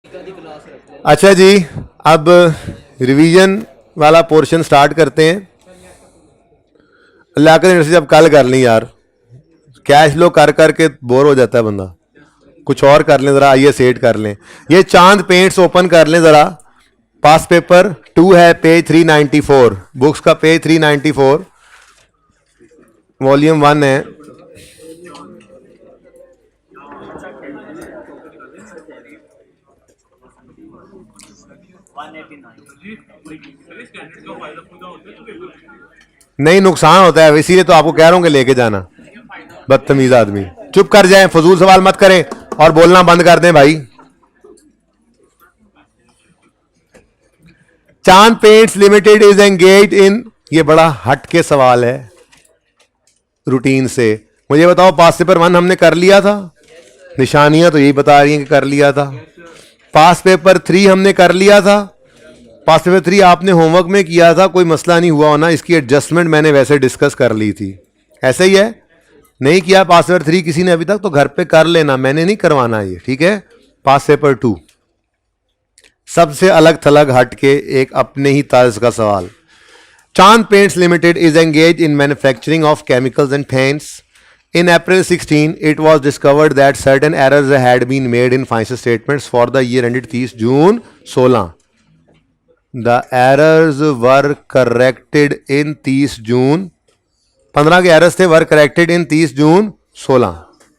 अच्छा जी, अब रिवीजन वाला पोर्शन स्टार्ट करते हैं। अल्लाह का यूनिवर्सिटी अब कल कर ली यार, कैश लो कर करके बोर हो जाता है बंदा। कुछ और कर लें ज़रा, आइए सेट कर लें। ये चांद पेंट्स ओपन कर लें ज़रा। पास पेपर 2 है, पेज 394, बुक्स का पेज 394, वॉल्यूम 1 है। नहीं, नुकसान होता है, इसीलिए तो आपको कह रहा हूं कि लेके जाना। बदतमीज आदमी, चुप कर जाएं, फजूल सवाल मत करें और बोलना बंद कर दें भाई। चांद paints limited is engage in, ये बड़ा हट के सवाल है रूटीन से। मुझे बताओ, पास पेपर 1 हमने कर लिया था, निशानियां तो यही बता रही हैं कि कर लिया था। पास पेपर 3 हमने कर लिया था। पास पेपर 3 आपने होमवर्क में किया था, कोई मसला नहीं हुआ होना, इसकी एडजस्टमेंट मैंने वैसे डिस्कस कर ली थी। ऐसे ही है, नहीं किया पास पेपर 3 किसी ने अभी तक तो घर पे कर लेना, मैंने नहीं करवाना ये, ठीक है। पास पेपर 2 सबसे अलग थलग हट के एक अपने ही तर्ज का सवाल। चांद paints limited is engage in manufacturing of chemicals and paints. In April 16, it was discovered that certain errors had been made in financial statements for the year ended 30 June 16. The errors were corrected in 30 June 15 के errors थे, were corrected in 30 June 16.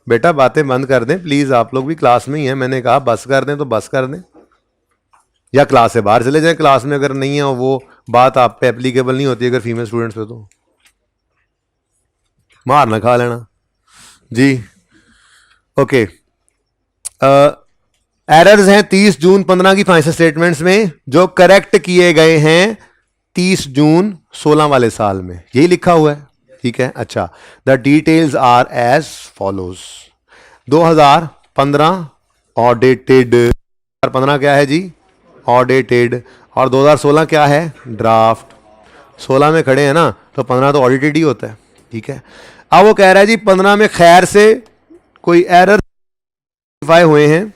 बेटा बातें बंद कर दें please, आप लोग भी क्लास में ही हैं। मैंने कहा बस कर दें तो बस कर दें, या क्लास से बाहर चले जाएं। क्लास में अगर नहीं है वो बात आप पे एप्लीकेबल नहीं होती, अगर फीमेल स्टूडेंट्स पे तो मार ना खा लेना जी। ओके, एरर्स हैं 30 जून 15 की फाइनेंशियल स्टेटमेंट्स में, जो करेक्ट किए गए हैं 30 जून 16 वाले साल में, यही लिखा हुआ है, ठीक है। अच्छा, the details are as follows. 2015 audited, 2015 क्या है जी, ऑडिटेड, और 2016 क्या है, ड्राफ्ट। 16 में खड़े हैं ना, तो 15 तो ऑडिटेड ही होता है, ठीक है। अब वो कह रहा है जी 15 में खैर से कोई एरर हुए हैं,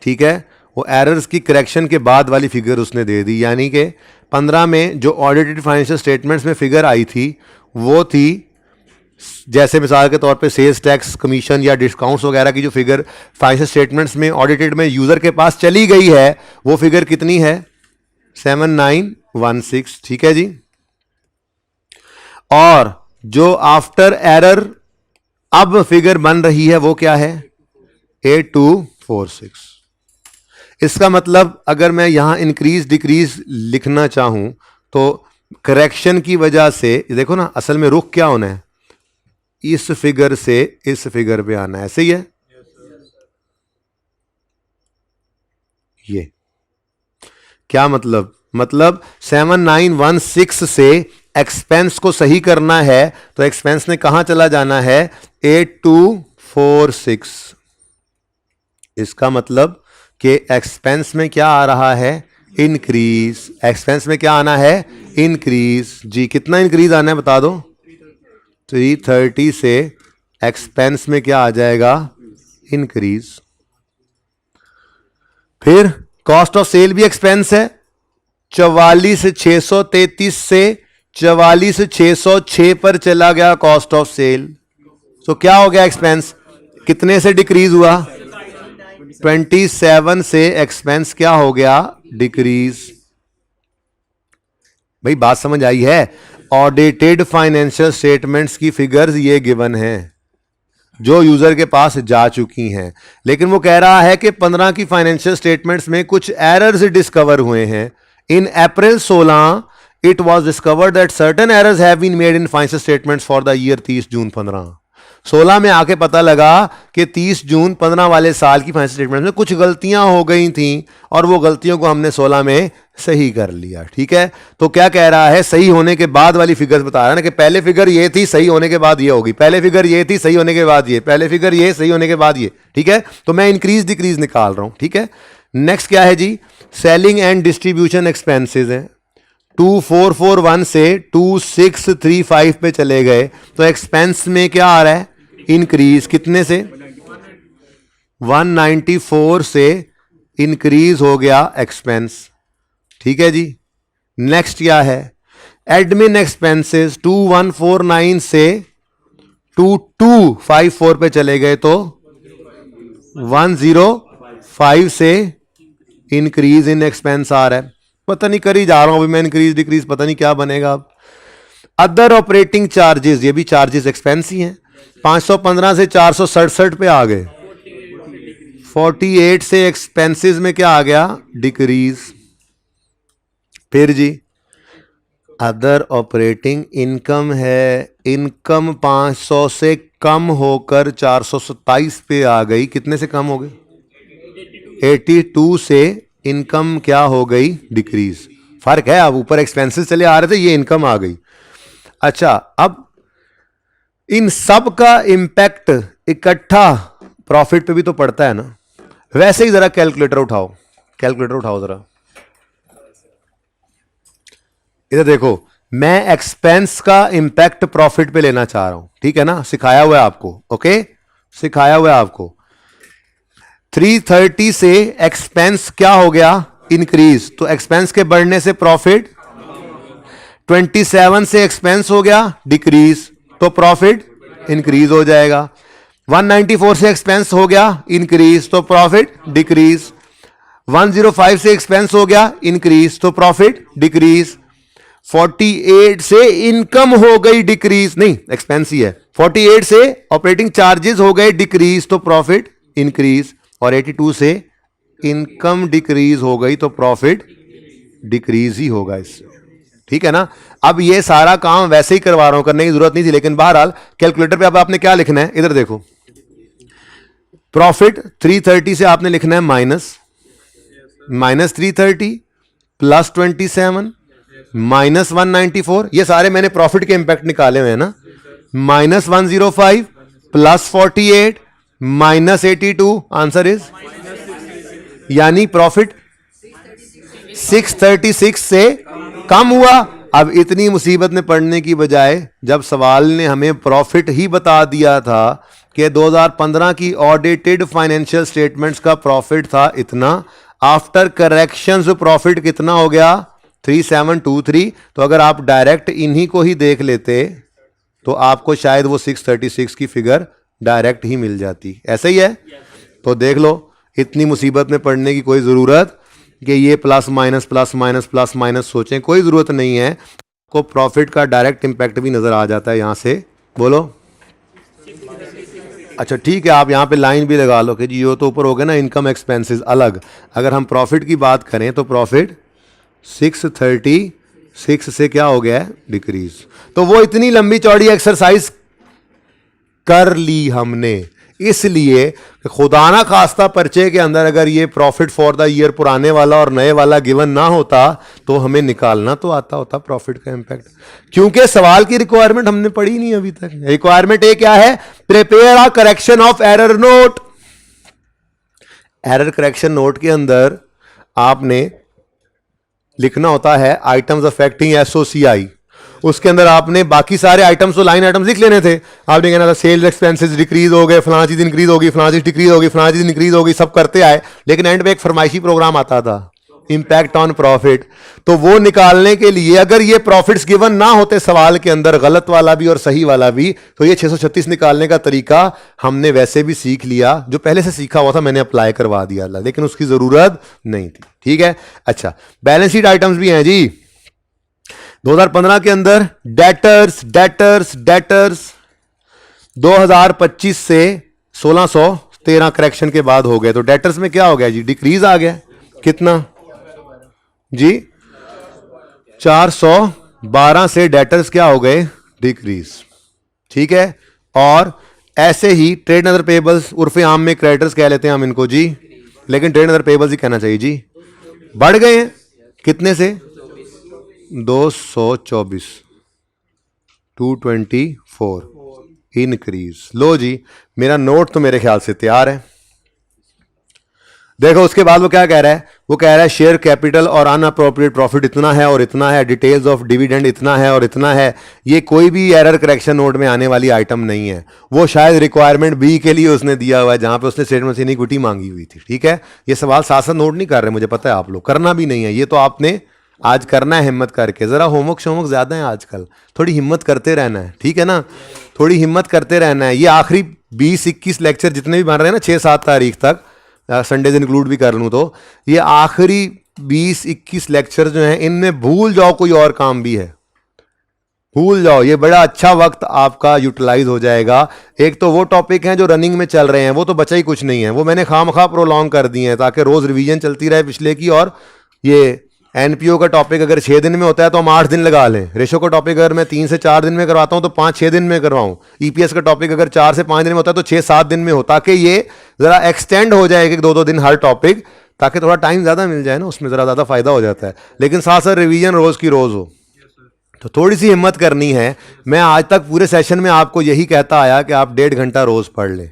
ठीक है। वो एरर्स की करेक्शन के बाद वाली फिगर उसने दे दी, यानी कि 15 में जो ऑडिटेड फाइनेंशियल स्टेटमेंट्स में फिगर आई थी वो थी, जैसे मिसाल के तौर पे सेल्स टैक्स, कमीशन या डिस्काउंट्स वगैरह की जो फिगर फाइनेंशियल स्टेटमेंट्स में ऑडिटेड में यूजर के पास चली गई है, वो फिगर कितनी है, 7916, ठीक है जी। और जो आफ्टर एरर अब फिगर बन रही है वो क्या है, 8246। इसका मतलब अगर मैं यहां इंक्रीज डिक्रीज लिखना चाहूं तो करेक्शन की वजह से, देखो ना असल में रुख क्या होना है, इस फिगर से इस फिगर पे आना है, ऐसे ही है। ये क्या मतलब, मतलब 7916 से एक्सपेंस को सही करना है तो एक्सपेंस ने कहां चला जाना है, 8246। इसका मतलब कि एक्सपेंस में क्या आ रहा है, इंक्रीज। एक्सपेंस में क्या आना है, इंक्रीज जी। कितना इंक्रीज आना है बता दो, 330 से एक्सपेंस में क्या आ जाएगा, इंक्रीज। फिर कॉस्ट ऑफ सेल भी एक्सपेंस है, 44,633 से 44,606 पर चला गया कॉस्ट ऑफ सेल, तो क्या हो गया एक्सपेंस, कितने से डिक्रीज हुआ, 27 से एक्सपेंस क्या हो गया, डिक्रीज। भाई बात समझ आई है। ऑडिटेड फाइनेंशियल स्टेटमेंट्स की फिगर्स ये गिवन हैं जो यूजर के पास जा चुकी हैं, लेकिन वो कह रहा है कि 15 की फाइनेंशियल स्टेटमेंट्स में कुछ एरर्स डिस्कवर हुए हैं। इन April 16 it was discovered that certain errors have been made in financial statements for the year 30 जून 15। 16 में आके पता लगा कि 30 जून 15 वाले साल की फाइनेंशियल स्टेटमेंट में कुछ गलतियां हो गई थी और वो गलतियों को हमने 16 में सही कर लिया, ठीक है। तो क्या कह रहा है, सही होने के बाद वाली फिगर्स बता रहा है ना, कि पहले फिगर ये थी, सही होने के बाद ये होगी, पहले फिगर ये थी, सही होने के बाद ये, पहले फिगर ये, सही होने के बाद ये, ठीक है। तो मैं इंक्रीज डिक्रीज निकाल रहा हूं, ठीक है। नेक्स्ट क्या है जी, सेलिंग एंड डिस्ट्रीब्यूशन एक्सपेंसेस है, 2441 से 2635 पे चले गए, तो एक्सपेंस में क्या आ रहा है, इंक्रीज। कितने से, 194 से इंक्रीज हो गया एक्सपेंस। ठीक है जी। नेक्स्ट क्या है, एडमिन एक्सपेंसेस 2149 से 2254 पे चले गए तो 105 से इंक्रीज इन एक्सपेंस आ रहा है। पता नहीं कर ही जा रहा हूं अभी मैं, इंक्रीज डिक्रीज पता नहीं क्या बनेगा अब। अदर ऑपरेटिंग चार्जेस, ये भी चार्जेस एक्सपेंस ही हैं। 515 से 467 पे आ गए। 48 से एक्सपेंसेस में क्या आ गया, डिक्रीज। फिर जी अदर ऑपरेटिंग इनकम है, इनकम 500 से कम होकर 427 पे आ गई। कितने से कम हो गई, 82 से इनकम क्या हो गई, डिक्रीज। फर्क है, अब ऊपर एक्सपेंसेस चले आ रहे थे, ये इनकम आ गई। अच्छा, अब इन सब का इंपैक्ट इकट्ठा प्रॉफिट पे भी तो पड़ता है ना। वैसे ही जरा कैलकुलेटर उठाओ, कैलकुलेटर उठाओ जरा, इधर देखो। मैं एक्सपेंस का इंपैक्ट प्रॉफिट पे लेना चाह रहा हूं, ठीक है ना, सिखाया हुआ है आपको। ओके, सिखाया हुआ है आपको। 330 से एक्सपेंस क्या हो गया, इंक्रीज, तो एक्सपेंस के बढ़ने से प्रॉफिट। 27 से एक्सपेंस हो गया डिक्रीज, तो प्रॉफिट इंक्रीज हो जाएगा। 194 से एक्सपेंस हो गया इंक्रीज, तो प्रॉफिट डिक्रीज। 105 से एक्सपेंस हो गया इंक्रीज, तो प्रॉफिट डिक्रीज। 48 से इनकम हो गई डिक्रीज, नहीं एक्सपेंस ही है। 48 से ऑपरेटिंग चार्जेस हो गए डिक्रीज, तो प्रॉफिट इंक्रीज। और 82 से इनकम डिक्रीज हो गई, तो प्रॉफिट डिक्रीज ही होगा इससे। ठीक है ना। अब ये सारा काम वैसे ही करवा रहा हूं, करने की जरूरत नहीं थी, लेकिन बहरहाल कैलकुलेटर पे अब आपने क्या लिखना है, इधर देखो। प्रॉफिट 330 से आपने लिखना है माइनस 330 प्लस 27 माइनस 194, ये सारे मैंने प्रॉफिट के इंपैक्ट निकाले हुए हैं ना। Minus 105 plus 48 minus 82, answer is, यानी प्रॉफिट 636 से कम हुआ। अब इतनी मुसीबत में पड़ने की बजाय जब सवाल ने हमें प्रॉफिट ही बता दिया था कि 2015 की ऑडिटेड फाइनेंशियल स्टेटमेंट्स का प्रॉफिट था इतना, आफ्टर करेक्शंस प्रॉफिट कितना हो गया, 3723। तो अगर आप डायरेक्ट इन्हीं को ही देख लेते तो आपको शायद वो 636 की फिगर डायरेक्ट ही मिल जाती। ऐसा ही है। तो देख लो, इतनी मुसीबत में पड़ने की कोई ज़रूरत कि ये plus minus plus minus plus minus सोचें, कोई ज़रूरत नहीं है। को प्रॉफिट का डायरेक्ट इंपैक्ट भी नज़र आ जाता है यहाँ से। बोलो। अच्छा ठीक है, आप यहाँ पे लाइन भी लगा लो कि जी ये तो ऊपर हो गया ना इनकम एक्सपेंसेस अलग। अगर हम प्रॉफिट की बात करें तो प्रॉफिट 636 से क्या हो गया है, डिक्रीज। तो वो इतनी लंबी चौड़ी एक्सरसाइज कर ली हमने, इसलिए खुदा ना खास्ता पर्चे के अंदर अगर ये प्रॉफिट फॉर द ईयर पुराने वाला और नए वाला गिवन ना होता तो हमें निकालना तो आता होता प्रॉफिट का इंपैक्ट। क्योंकि सवाल की रिक्वायरमेंट हमने पढ़ी नहीं अभी तक। रिक्वायरमेंट ए क्या है, prepare a correction of error note. Error correction note के अंदर आपने लिखना होता है आइटम्स अफेक्टिंग एसओसीआई। उसके अंदर आपने बाकी सारे आइटम्स तो लाइन आइटम्स लिख लेने थे। आपने कहना था सेल्स एक्सपेंसेस डिक्रीज हो गए, फलाना चीज इंक्रीज होगी, फलाना चीज डिक्रीज होगी, फलाना चीज इंक्रीज होगी, सब करते आए। लेकिन एंड में एक फरमाइशी प्रोग्राम आता था, इंपैक्ट ऑन प्रॉफिट। तो वो निकालने के लिए अगर ये प्रॉफिट्स गिवन ना होते सवाल के अंदर, गलत वाला भी और सही वाला भी, तो ये 636 निकालने का तरीका हमने वैसे भी सीख लिया, जो पहले से सीखा हुआ था मैंने अप्लाई करवा दिया, लेकिन उसकी जरूरत नहीं थी। ठीक है। अच्छा, बैलेंस शीट आइटम्स भी हैं जी 2015 के अंदर। डेटर्स डेटर्स डेटर्स 2025 से 1613 करेक्शन के बाद हो गए, तो डेटर्स में क्या हो गया जी, डिक्रीज आ गया। कितना जी, 412 से डेटर्स क्या हो गए, डिक्रीज। ठीक है। और ऐसे ही ट्रेड अदर पेबल्स, उर्फे आम में क्रेडिटर्स कह लेते हैं हम इनको जी, लेकिन ट्रेड अदर पेबल्स ही कहना चाहिए जी, बढ़ गए हैं। कितने से, 224, 224 इंक्रीज। लो जी, मेरा नोट तो मेरे ख्याल से तैयार है। देखो उसके बाद वो क्या कह रहा है, वो कह रहा है शेयर कैपिटल और अनअप्रोप्रिएट प्रॉफिट इतना है और इतना है, डिटेल्स ऑफ डिविडेंड इतना है और इतना है। ये कोई भी एरर करेक्शन नोट में आने वाली आइटम नहीं है। वो शायद रिक्वायरमेंट बी के लिए उसने दिया हुआ है, जहां पे उसने स्टेटमेंट ऑफ इक्विटी मांगी हुई थी। ठीक है, ये सवाल साथ साथ नोट नहीं कर रहे, मुझे पता है आप लोग करना भी नहीं है। ये तो आपने आज करना है हिम्मत करके। जरा होमवर्क शोमवर्क ज्यादा है आजकल, थोड़ी हिम्मत करते रहना है, ठीक है ना, थोड़ी हिम्मत करते रहना है। ये आखिरी 20-21 लेक्चर जितने भी बन रहे हैं ना 6-7 तारीख तक, संडेज इंक्लूड भी कर लूँ तो, ये आखिरी 20-21 लेक्चर जो हैं इनमें भूल जाओ कोई और काम भी है, भूल जाओ। ये बड़ा अच्छा वक्त आपका यूटिलाइज हो जाएगा। एक तो वो टॉपिक हैं जो रनिंग में चल रहे हैं, वो तो बचा ही कुछ नहीं है, वो मैंने खामखा प्रोलॉन्ग कर दिए हैं ताकि रोज रिवीजन चलती रहे पिछले की। और ये एनपीओ का टॉपिक अगर 6 दिन में होता है तो हम 8 दिन लगा लें। रेशो का टॉपिक अगर मैं 3 से 4 दिन में करवाता हूं तो 5-6 दिन में करवाऊं। ईपीएस का टॉपिक अगर 4 से 5 दिन में होता है तो 6-7 दिन में हो, ताकि ये जरा एक्सटेंड हो जाए 1-2 दिन हर टॉपिक, ताकि थोड़ा टाइम ज्यादा मिल जाए ना, उसमें जरा ज्यादा फायदा हो जाता है। लेकिन साथ साथ रिवीजन रोज की रोज हो, तो थोड़ी सी हिम्मत करनी है। मैं आज तक पूरे सेशन में आपको यही कहता आया कि आप 1.5 घंटा रोज पढ़ लें,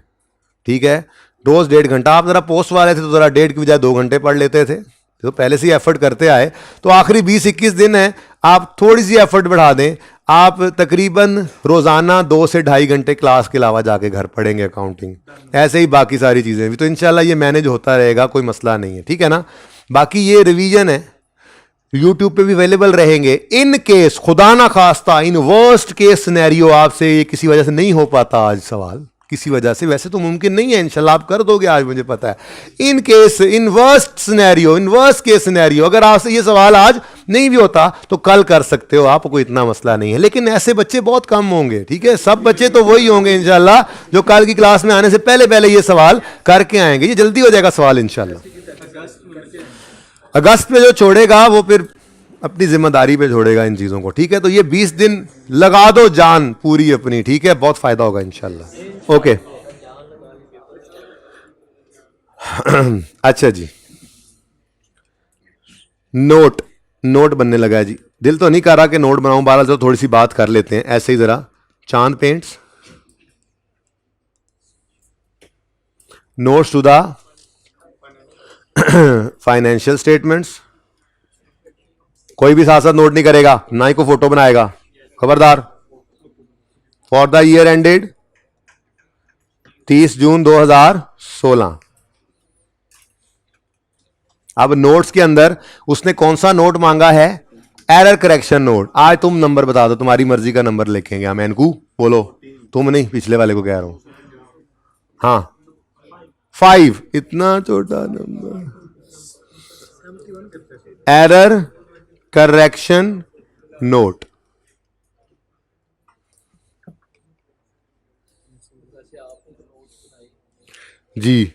ठीक है, रोज 1.5 घंटा। आप जरा पोस्ट वाले थे तो जरा 1.5 की बजाय 2 घंटे पढ़ लेते थे, तो पहले से ही एफर्ट करते आए। तो आखिरी 20-21 दिन है, आप थोड़ी सी एफर्ट बढ़ा दें। आप तकरीबन रोजाना 2 से 2.5 घंटे क्लास के अलावा जाके घर पढ़ेंगे अकाउंटिंग, ऐसे ही बाकी सारी चीजें भी, तो इंशाल्लाह ये मैनेज होता रहेगा, कोई मसला नहीं है, ठीक है ना। बाकी ये रिवीजन है, यूट्यूब पे भी अवेलेबल रहेंगे। इन केस खुदा ना खास्ता, इन वर्स्ट केस सिनेरियो आपसे ये किसी वजह से नहीं हो पाता आज सवाल, किसी वजह से, वैसे तो मुमकिन नहीं है, इंशाल्लाह आप कर दोगे आज, मुझे पता है। In case, in worst scenario, in worst case scenario, अगर आपसे ये सवाल आज नहीं भी होता तो कल कर सकते हो, आपको इतना मसला नहीं है। लेकिन ऐसे बच्चे बहुत कम होंगे, ठीक है, सब बच्चे तो वही होंगे इंशाल्लाह जो कल की क्लास में आने से पहले पहले ये सवाल करके आएंगे। ये जल्दी हो जाएगा सवाल इंशाल्लाह। अगस्त में जो छोड़ेगा वो फिर अपनी जिम्मेदारी पे छोड़ेगा इन चीजों को, ठीक है। तो ये 20 दिन लगा दो जान पूरी अपनी, ठीक है, बहुत फायदा होगा इंशाल्लाह। ओके अच्छा जी, नोट बनने लगा है जी। दिल तो नहीं कर रहा कि नोट बनाऊं, बारह तो थोड़ी सी बात कर लेते हैं ऐसे ही जरा। चांद paints notes to the financial statements. कोई भी साथ साथ नोट नहीं करेगा, ना ही को फोटो बनाएगा, खबरदार। फॉर द ईयर एंडेड 30 जून 2016। अब नोट्स के अंदर उसने कौन सा नोट मांगा है? Error correction note. आज तुम नंबर बता दो, तुम्हारी मर्जी का नंबर लिखेंगे हम। एनकू बोलो, तुम नहीं, पिछले वाले को कह रहा हूं। हाँ 5, इतना छोटा नंबर। Error correction note. जी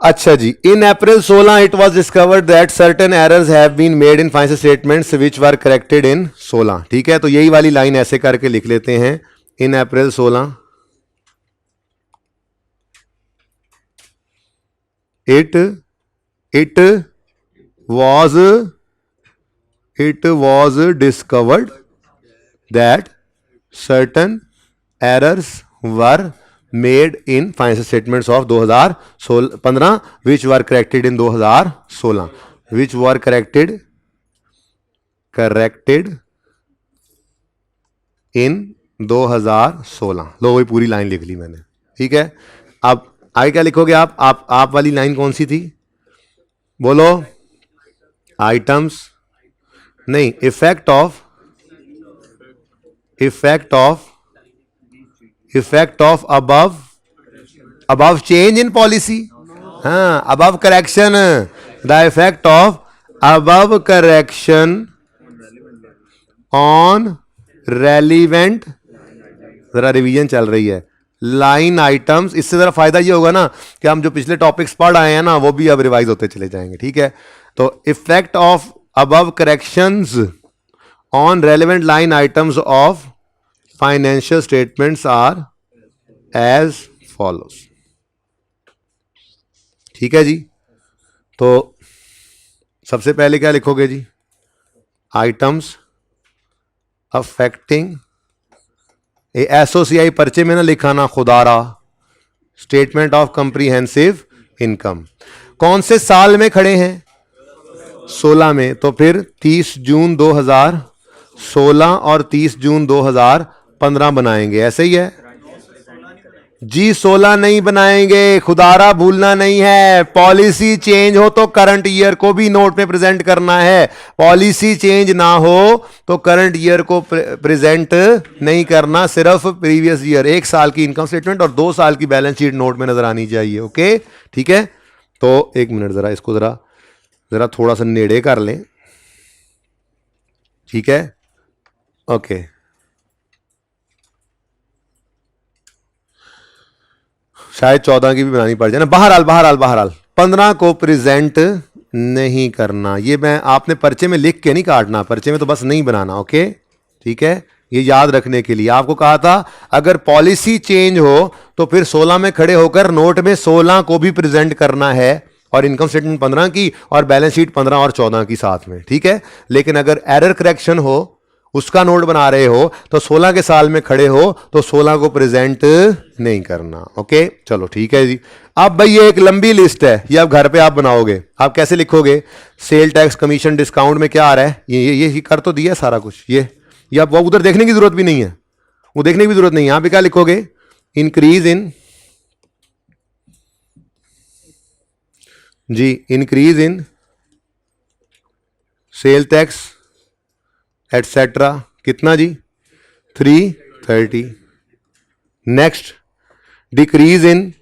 अच्छा जी। In April 16 it was discovered that certain errors have been made in financial statements which were corrected in 16, ठीक है। तो यही वाली लाइन ऐसे करके लिख लेते हैं। इन April 16 it was discovered that certain errors were made in financial statements of 2015 which were corrected in 2016, which were corrected in 2016। लो वही पूरी लाइन लिख ली मैंने, ठीक है। अब आगे क्या लिखोगे आप वाली लाइन कौन सी थी बोलो? आइटम्स नहीं, effect of above change in policy. हाँ, above correction, the effect of above correction on relevant, जरा रिवीजन चल रही है, लाइन आइटम्स। इससे जरा फायदा ये होगा ना कि हम जो पिछले टॉपिक्स पढ़ आए हैं ना वो भी अब रिवाइज होते चले जाएंगे, ठीक है। तो effect of above corrections on relevant line items of financial statements are as follows, ठीक है जी। तो सबसे पहले क्या लिखोगे जी? आइटम्स अफेक्टिंग, SOCI पर्चे में ना लिखाना खुदारा, स्टेटमेंट ऑफ कंप्रीहेंसिव इनकम। कौन से साल में खड़े हैं? 16 में। तो फिर 30 जून 2016 और 30 जून 2015 बनाएंगे, ऐसे ही है जी। 16 नहीं बनाएंगे, खुदारा भूलना नहीं है। पॉलिसी चेंज हो तो करंट ईयर को भी नोट में प्रेजेंट करना है, पॉलिसी चेंज ना हो तो करंट ईयर को प्रेजेंट नहीं करना, सिर्फ प्रीवियस ईयर। 1 साल की इनकम स्टेटमेंट और 2 साल की बैलेंस शीट नोट में नजर आनी चाहिए। ओके, ठीक है। तो 1 मिनट, जरा इसको जरा जरा थोड़ा सा नेड़े कर लें, ठीक है। ओके, शायद 14 की भी बनानी पड़ जाए ना। बहरहाल 15 को प्रेजेंट नहीं करना। ये मैं आपने पर्चे में लिख के नहीं काटना, पर्चे में तो बस नहीं बनाना। ओके, ठीक है। ये याद रखने के लिए आपको कहा था, अगर पॉलिसी चेंज हो तो फिर 16 में खड़े होकर नोट में 16 को भी प्रेजेंट करना है, और इनकम स्टेटमेंट 15 की और बैलेंस शीट 15 और 14 की साथ में, ठीक है। लेकिन अगर एरर करेक्शन हो, उसका नोट बना रहे हो, तो 16 के साल में खड़े हो तो 16 को प्रेजेंट नहीं करना। ओके, चलो ठीक है जी। अब भाई ये एक लंबी लिस्ट है, ये अब घर पे आप बनाओगे। आप कैसे लिखोगे? सेल टैक्स, कमीशन, डिस्काउंट में क्या आ रहा है, ये कर तो दिया सारा कुछ। ये अब वो उधर देखने की जरूरत भी नहीं है, वो देखने की भी जरूरत नहीं है। यहां पे क्या लिखोगे? इंक्रीज इन जी, increase in sale tax etcetera, कितना जी? 330। Next, decrease in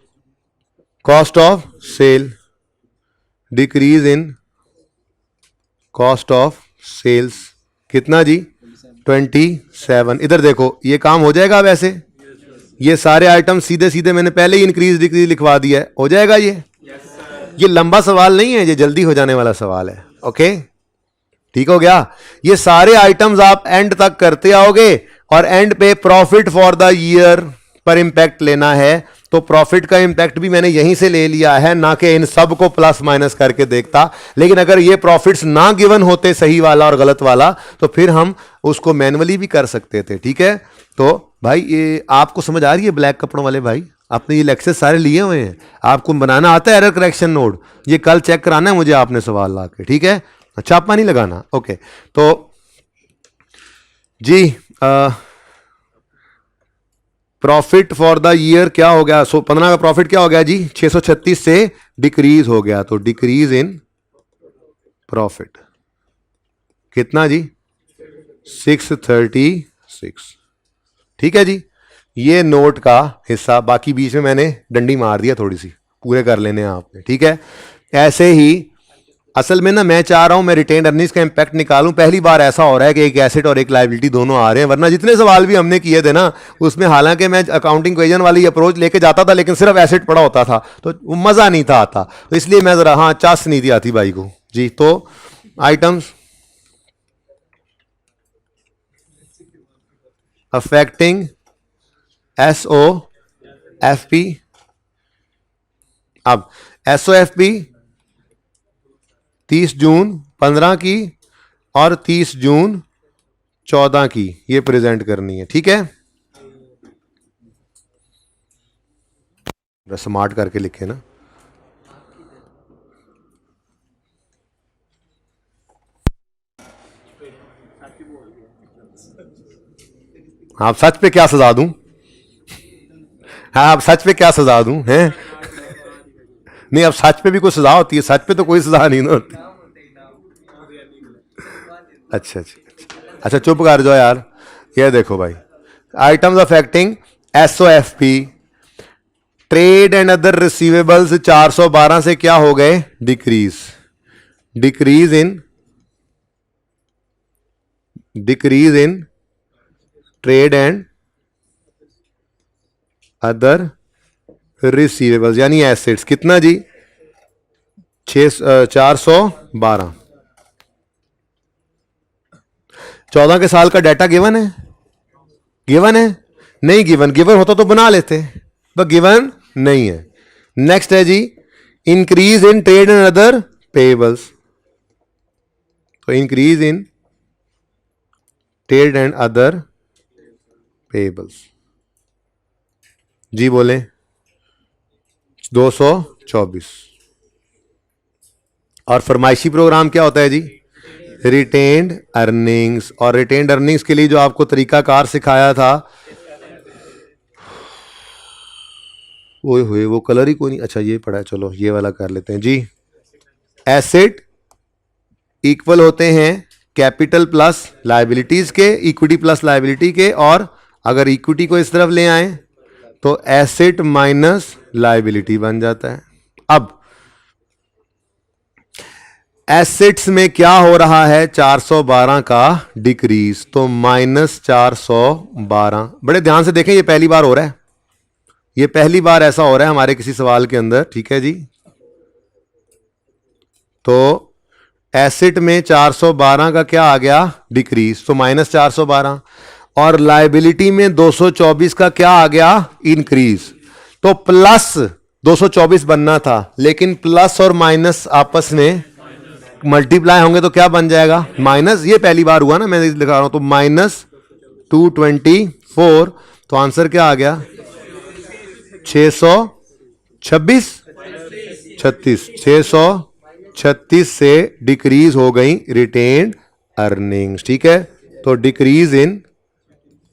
cost of sale, decrease in cost of sales, कितना जी? 27। इधर देखो, ये काम हो जाएगा वैसे, ये सारे आइटम सीधे सीधे मैंने पहले ही इंक्रीज डिक्रीज लिखवा दिया है, हो जाएगा ये लंबा सवाल नहीं है, ये जल्दी हो जाने वाला सवाल है। ओके, ठीक हो गया। ये सारे आइटम्स आप एंड तक करते आओगे और एंड पे प्रॉफिट फॉर द ईयर पर इंपैक्ट लेना है। तो प्रॉफिट का इंपैक्ट भी मैंने यहीं से ले लिया है, ना कि इन सब को प्लस माइनस करके देखता। लेकिन अगर ये प्रॉफिट्स ना गिवन होते, सही वाला और गलत वाला, तो फिर हम उसको मैनुअली भी कर सकते थे, ठीक है। तो भाई ये आपको समझ आ रही है ब्लैक कपड़ों वाले भाई? आपने ये लेक्चर सारे लिए हुए हैं, आपको बनाना आता है एरर करेक्शन नोट। ये कल चेक कराना है मुझे आपने सवाल ला के, ठीक है। छापा नहीं लगाना। ओके, तो जी प्रॉफिट फॉर द ईयर क्या हो गया? 15 का प्रॉफिट क्या हो गया जी? 636 से डिक्रीज हो गया, तो डिक्रीज इन प्रॉफिट कितना जी? 636, ठीक है जी। ये नोट का हिस्सा, बाकी बीच में मैंने डंडी मार दिया थोड़ी सी, पूरे कर लेने हैं आपने, ठीक है। ऐसे ही असल में ना मैं चाह रहा हूं मैं रिटेन अर्निंग्स का इंपैक्ट निकालूं। पहली बार ऐसा हो रहा है कि एक एसेट और एक लायबिलिटी दोनों आ रहे हैं, वरना जितने सवाल भी हमने किए थे ना उसमें, हालांकि मैं अकाउंटिंग इक्वेशन वाली अप्रोच लेके जाता था, लेकिन सिर्फ एसेट पड़ा होता था तो मजा नहीं था आता। तो इसलिए मैं जरा, हाँ, चास नहीं थी आती भाई को जी। तो आइटम्स अफेक्टिंग SOFP। अब SOFP 30 जून 15 की और 30 जून 14 की ये प्रेजेंट करनी है, ठीक है। स्मार्ट करके लिखे ना। आप सच पे क्या सजा दूं? हाँ, आप सच पे क्या सजा दूं हैं? नहीं, अब सच पे भी कोई सजा होती है, सच पे तो कोई सजा नहीं ना होती। अच्छा, चुप कर जाओ यार। ये देखो भाई, items affecting SOFP, trade and other receivables 412 से क्या हो गए? Decrease. Decrease in trade and other receivables यानी एसेट्स, कितना जी? 412। 14 के साल का डाटा गिवन है? गिवन है? नहीं गिवन, गिवन होता तो बना लेते, पर गिवन नहीं है। नेक्स्ट है जी, increase in trade and other payables. तो increase in trade and other payables जी, बोले 224। और फरमाइशी प्रोग्राम क्या होता है जी? Retained earnings. और रिटेन्ड अर्निंग्स के लिए जो आपको तरीकाकार सिखाया था, ओए हुए वो कलर ही कोई नहीं, अच्छा ये पड़ा है, चलो ये वाला कर लेते हैं जी। एसेट इक्वल होते हैं कैपिटल प्लस लायबिलिटीज के, इक्विटी प्लस लायबिलिटी के, और अगर इक्विटी को इस तरफ ले आए तो एसेट माइनस लायबिलिटी बन जाता है। अब एसेट्स में क्या हो रहा है? 412 का डिक्रीज, तो माइनस 412। बड़े ध्यान से देखें, ये पहली बार हो रहा है, ये पहली बार ऐसा हो रहा है हमारे किसी सवाल के अंदर, ठीक है जी। तो एसेट में 412 का क्या आ गया? डिक्रीज, तो माइनस 412। और लायबिलिटी में 224 का क्या आ गया? इंक्रीज, तो प्लस 224 बनना था, लेकिन प्लस और माइनस आपस में मल्टीप्लाई होंगे तो क्या बन जाएगा? माइनस। ये पहली बार हुआ ना, मैं लिखा रहा हूं, तो माइनस 224। तो आंसर क्या आ गया? 626 36 636 से डिक्रीज हो गई रिटेन्ड अर्निंग्स, ठीक है। तो डिक्रीज इन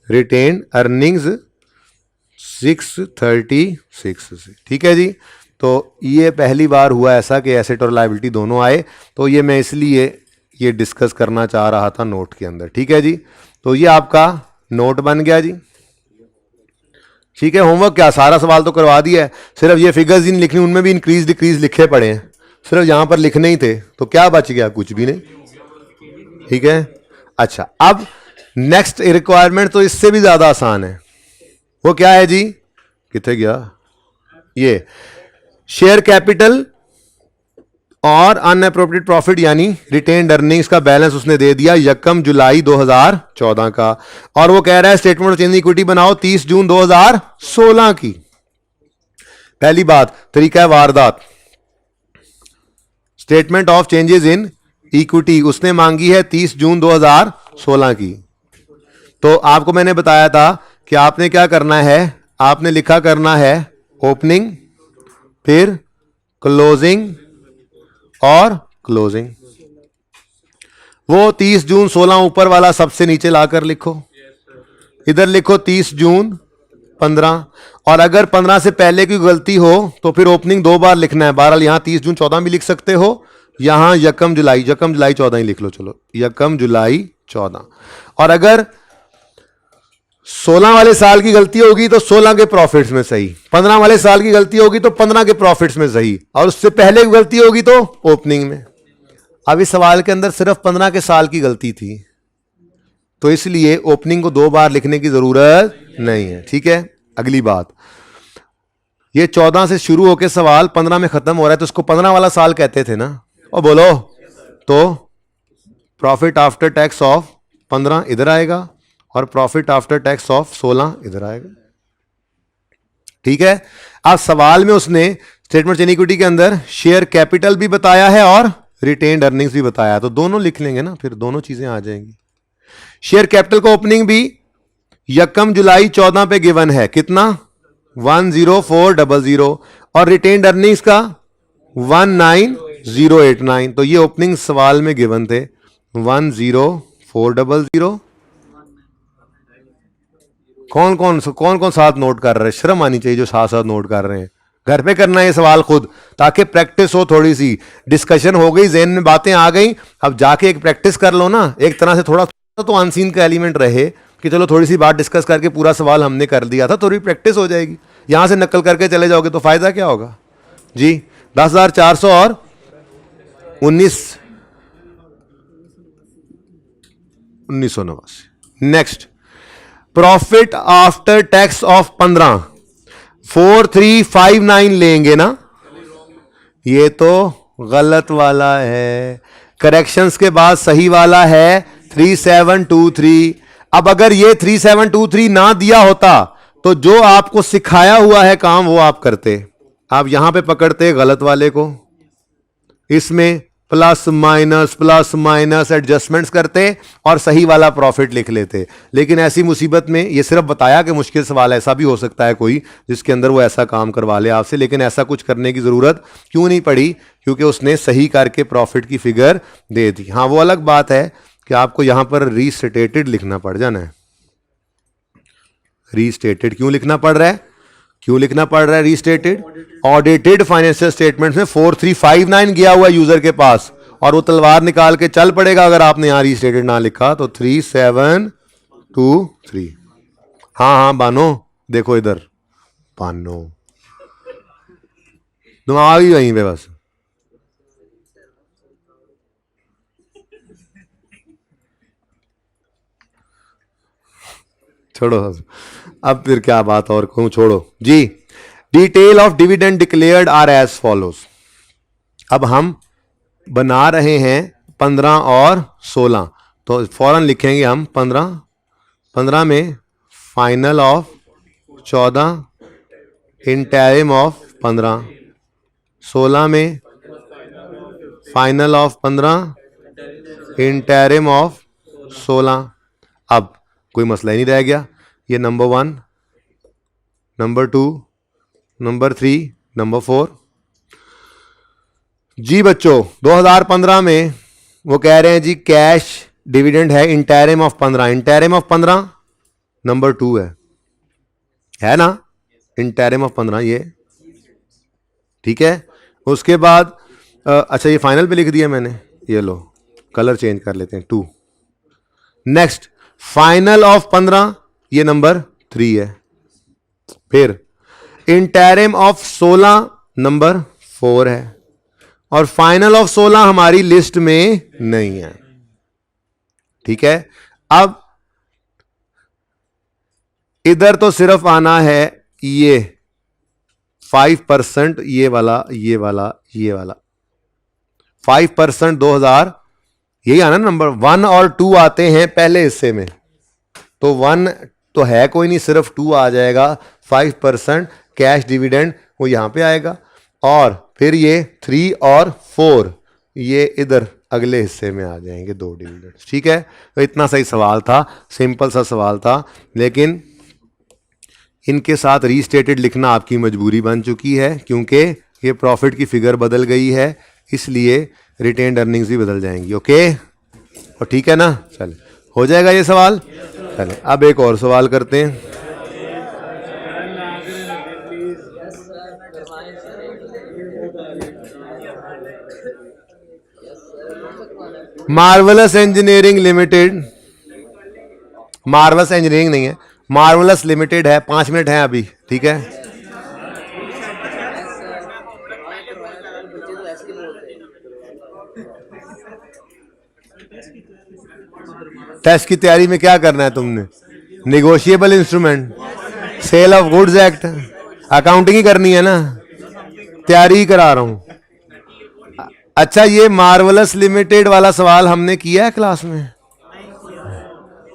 रिटेन्ड अर्निंग्स 636 से, ठीक है जी। तो ये पहली बार हुआ ऐसा कि एसेट और लायबिलिटी दोनों आए, तो ये मैं इसलिए ये डिस्कस करना चाह रहा था नोट के अंदर, ठीक है जी। तो ये आपका नोट बन गया जी, ठीक है। होमवर्क क्या, सारा सवाल तो करवा दिया है, सिर्फ ये फिगर्स ही नहीं लिखनी, उनमें भी इंक्रीज डिक्रीज लिखे पड़े हैं, सिर्फ यहां पर लिखने ही थे, तो क्या बच गया? कुछ भी नहीं, ठीक है। अच्छा, अब नेक्स्ट रिक्वायरमेंट तो इससे भी ज्यादा आसान है। वो क्या है जी? कितने गया? ये शेयर कैपिटल और अनएप्रोप्रिएट प्रॉफिट यानी रिटेन्ड अर्निंग्स का बैलेंस उसने दे दिया 1 जुलाई 2014 का, और वो कह रहा है स्टेटमेंट ऑफ चेंज इक्विटी बनाओ 30 जून 2016 की। पहली बात, तरीका है वारदात। Statement of changes in equity उसने मांगी है 30 जून 2016 की। तो आपको मैंने बताया था कि आपने क्या करना है, आपने लिखा करना है ओपनिंग, फिर क्लोजिंग और क्लोजिंग। वो 30 जून 16 ऊपर वाला सबसे नीचे लाकर लिखो, इधर लिखो 30 जून 15, और अगर 15 से पहले की गलती हो तो फिर ओपनिंग 2 बार लिखना है। बहरहाल यहां 30 जून 14 भी लिख सकते हो, यहां 1 जुलाई 14 ही लिख लो, चलो 1 जुलाई 14। और अगर 16 वाले साल की गलती होगी तो 16 के प्रॉफिट्स में सही, 15 वाले साल की गलती होगी तो 15 के प्रॉफिट्स में सही, और उससे पहले की गलती होगी तो ओपनिंग में। अब इस सवाल के अंदर सिर्फ 15 के साल की गलती थी, तो इसलिए ओपनिंग को 2 बार लिखने की जरूरत नहीं है, ठीक है। अगली बात, ये 14 से शुरू होकर सवाल 15 में खत्म हो रहा है, तो इसको 15 वाला साल कहते थे ना, और बोलो तो प्रॉफिट आफ्टर टैक्स ऑफ 15 इधर आएगा और प्रॉफिट आफ्टर टैक्स ऑफ 16 इधर आएगा, ठीक है। अब सवाल में उसने स्टेटमेंट ऑफ इक्विटी के अंदर शेयर कैपिटल भी बताया है और रिटेन्ड अर्निंग्स भी बताया है, तो दोनों लिख लेंगे ना, फिर दोनों चीजें आ जाएंगी। शेयर कैपिटल का ओपनिंग भी 1 जुलाई 14 पे गिवन है, कितना? 10400, और रिटेन्ड अर्निंग्स का 19089, तो ये ओपनिंग सवाल में गिवन थे 10400। कौन कौन साथ नोट कर रहे हैं? शर्म आनी चाहिए जो साथ साथ नोट कर रहे हैं। घर पे करना है ये सवाल खुद, ताकि प्रैक्टिस हो, थोड़ी सी डिस्कशन हो गई, ज़हन में बातें आ गई, अब जाके एक प्रैक्टिस कर लो ना, एक तरह से थोड़ा तो अनसीन का एलिमेंट रहे कि चलो थोड़ी सी बात डिस्कस करके पूरा सवाल हमने कर दिया था, थोड़ी प्रैक्टिस हो जाएगी। यहां से नकल करके चले जाओगे तो फायदा क्या होगा जी? 10,400 और 1989। Next, profit after tax of 15 4359 लेंगे ना, ये तो गलत वाला है, करेक्शंस के बाद सही वाला है 3723। अब अगर ये 3723 ना दिया होता तो जो आपको सिखाया हुआ है काम वो आप करते, आप यहां पे पकड़ते गलत वाले को, इसमें प्लस माइनस एडजस्टमेंट्स करते और सही वाला प्रॉफिट लिख लेते। लेकिन ऐसी मुसीबत में ये सिर्फ बताया कि मुश्किल सवाल, ऐसा भी हो सकता है कोई जिसके अंदर वो ऐसा काम करवा ले आपसे, लेकिन ऐसा कुछ करने की जरूरत क्यों नहीं पड़ी, क्योंकि उसने सही करके प्रॉफिट की फिगर दे दी। हाँ, वो अलग बात है कि आपको यहां पर रीस्टेटेड लिखना पड़ जाना है। रीस्टेटेड क्यों लिखना पड़ रहा है? क्यों लिखना पड़ रहा है रीस्टेटेड? ऑडिटेड फाइनेंशियल स्टेटमेंट में 4359 गया हुआ यूजर के पास और वो तलवार निकाल के चल पड़ेगा अगर आपने यहां रीस्टेटेड ना लिखा तो। 3723। हाँ बानो, देखो इधर बानो, तुम आ गई वहीं पे बस। छोड़ो अब फिर क्या बात और कहूं, छोड़ो जी। Detail of dividend declared are as follows. अब हम बना रहे हैं 15 और 16, तो फौरन लिखेंगे हम 15 में फाइनल ऑफ 14, इंटरिम ऑफ 15, 16 में फाइनल ऑफ 15, इंटरिम ऑफ 16। अब कोई मसला ही नहीं रह गया। ये नंबर 1, नंबर 2, नंबर 3, नंबर 4। जी बच्चों, 2015 में वो कह रहे हैं जी कैश डिविडेंड है interim of 15। Interim of 15 number 2 है ना? इंटरिम ऑफ 15 ये ठीक है। उसके बाद अच्छा ये फाइनल पे लिख दिया मैंने, ये लो कलर चेंज कर लेते हैं 2। नेक्स्ट फाइनल ऑफ 15 ये नंबर 3 है। फिर इंटरिम ऑफ 16 नंबर 4 है और फाइनल ऑफ 16 हमारी लिस्ट में नहीं है। ठीक है, अब इधर तो सिर्फ आना है ये 5%, ये वाला 5% 2000, यही आना नंबर 1 और 2 आते हैं पहले हिस्से में, तो 1 तो है कोई नहीं, सिर्फ 2 आ जाएगा। 5% कैश डिविडेंड वो यहां पे आएगा और फिर ये 3 और 4 ये इधर अगले हिस्से में आ जाएंगे 2 डिविडेंड। ठीक है, तो इतना सही सवाल था, सिंपल सा सवाल था, लेकिन इनके साथ रीस्टेटेड लिखना आपकी मजबूरी बन चुकी है क्योंकि ये प्रॉफिट की फिगर बदल गई है, इसलिए रिटेन्ड अर्निंग्स भी बदल जाएंगी। ओके, और ठीक है ना? चले हो जाएगा ये सवाल। चले अब एक और सवाल करते हैं। Marvellous engineering limited, marvellous engineering नहीं है, मार्वलस लिमिटेड है। 5 मिनट हैं अभी, ठीक है। टेस्ट की तैयारी में क्या करना है तुमने? Negotiable instrument, sale of goods act, accounting ही करनी है ना, तैयारी ही करा रहा हूं। अच्छा, ये मार्वलस लिमिटेड वाला सवाल हमने किया है क्लास में?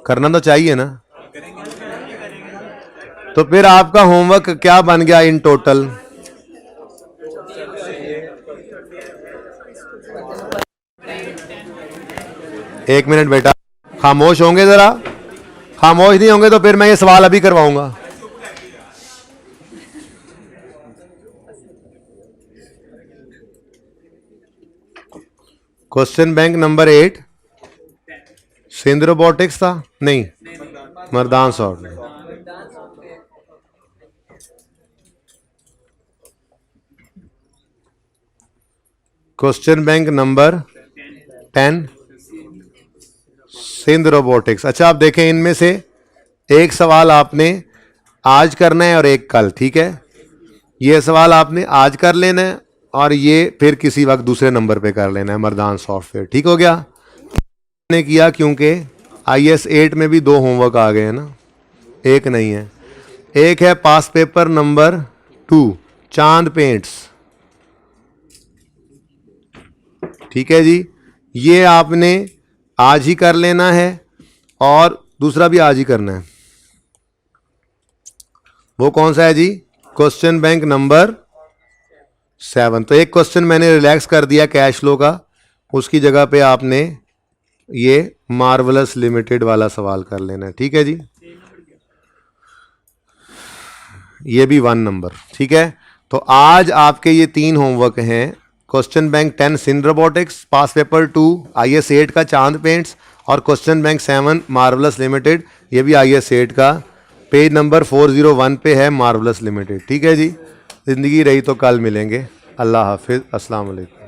करना तो चाहिए ना। तो फिर आपका होमवर्क क्या बन गया इन टोटल? एक मिनट बेटा, खामोश होंगे जरा? खामोश नहीं होंगे तो फिर मैं ये सवाल अभी करवाऊंगा। Question bank number 8 Sindh robotics था, नहीं Mardan software. Question bank number 10 Sindh robotics. अच्छा, आप देखें इनमें से एक सवाल आपने आज करना है और एक कल। ठीक है, ये सवाल आपने आज कर लेना है और ये फिर किसी वक्त दूसरे नंबर पे कर लेना है, मर्दान सॉफ्टवेयर। ठीक हो गया? ने किया क्योंकि IS 8 में भी 2 होमवर्क आ गए हैं ना, एक नहीं है। एक है पास पेपर नंबर 2 चांद पेंट्स। ठीक है जी, ये आपने आज ही कर लेना है और दूसरा भी आज ही करना है। वो कौन सा है जी? Question bank number 7। तो एक क्वेश्चन मैंने रिलैक्स कर दिया कैश फ्लो का, उसकी जगह पे आपने ये मार्वलस लिमिटेड वाला सवाल कर लेना है। ठीक है जी, ये भी 1 नंबर। ठीक है, तो आज आपके ये 3 होमवर्क हैं। Question bank 10 Sindh robotics, past paper 2 IS 8 का चांद पेंट्स, और क्वेश्चन बैंक 7 मार्वलस लिमिटेड, ये भी IS 8 का पेज नंबर 401 पे है, मार्वलस लिमिटेड। ठीक है जी, ज़िंदगी रही तो कल मिलेंगे। अल्लाह हाफिज़, अस्सलाम वालेकुम।